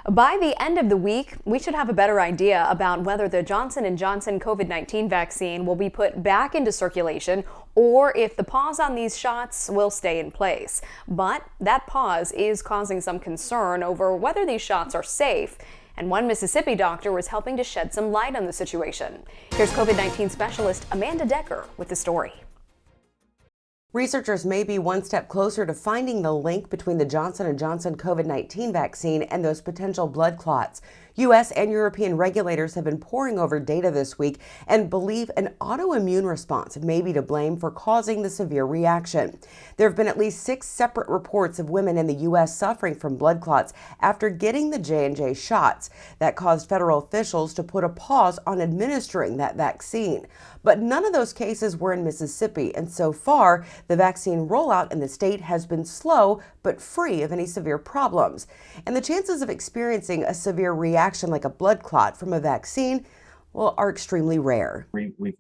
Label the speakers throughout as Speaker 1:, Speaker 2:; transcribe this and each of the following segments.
Speaker 1: By the end of the week, we should have a better idea about whether the Johnson & Johnson COVID-19 vaccine will be put back into circulation or if the pause on these shots will stay in place. But that pause is causing some concern over whether these shots are safe. And one Mississippi doctor was helping to shed some light on the situation. Here's COVID-19 specialist Amanda Decker with the story.
Speaker 2: Researchers may be one step closer to finding the link between the Johnson & Johnson COVID-19 vaccine and those potential blood clots. U.S. and European regulators have been poring over data this week and believe an autoimmune response may be to blame for causing the severe reaction. There have been at least 6 separate reports of women in the U.S. suffering from blood clots after getting the J&J shots. That caused federal officials to put a pause on administering that vaccine. But none of those cases were in Mississippi, and so far, the vaccine rollout in the state has been slow but free of any severe problems. And the chances of experiencing a severe reaction like a blood clot from a vaccine, well, are extremely rare.
Speaker 3: We've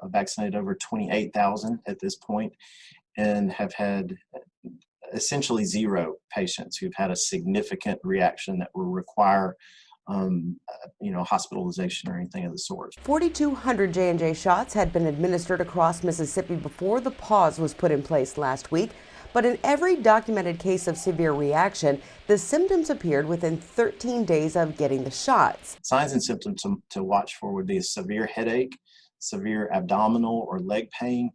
Speaker 3: vaccinated over 28,000 at this point and have had essentially 0 patients who've had a significant reaction that will require hospitalization or anything of the sort.
Speaker 2: 4,200 J&J shots had been administered across Mississippi before the pause was put in place last week. But in every documented case of severe reaction, the symptoms appeared within 13 days of getting the shots.
Speaker 3: Signs and symptoms to watch for would be a severe headache, severe abdominal or leg pain,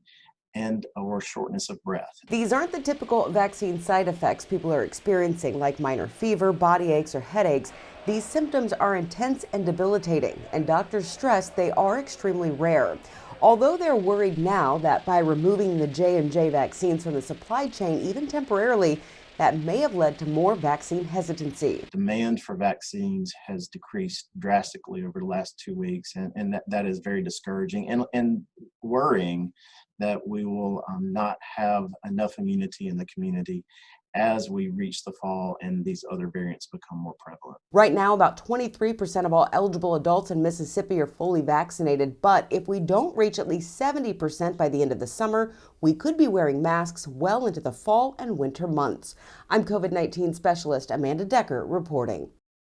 Speaker 3: or shortness of breath.
Speaker 2: These aren't the typical vaccine side effects people are experiencing, like minor fever, body aches, or headaches. These symptoms are intense and debilitating, and doctors stress they are extremely rare. Although they're worried now that by removing the J&J vaccines from the supply chain, even temporarily, that may have led to more vaccine hesitancy.
Speaker 3: Demand for vaccines has decreased drastically over the last 2 weeks, and that is very discouraging and worrying that we will not have enough immunity in the community as we reach the fall and these other variants become more prevalent.
Speaker 2: Right now, about 23% of all eligible adults in Mississippi are fully vaccinated, but if we don't reach at least 70% by the end of the summer, we could be wearing masks well into the fall and winter months. I'm COVID-19 specialist Amanda Decker reporting.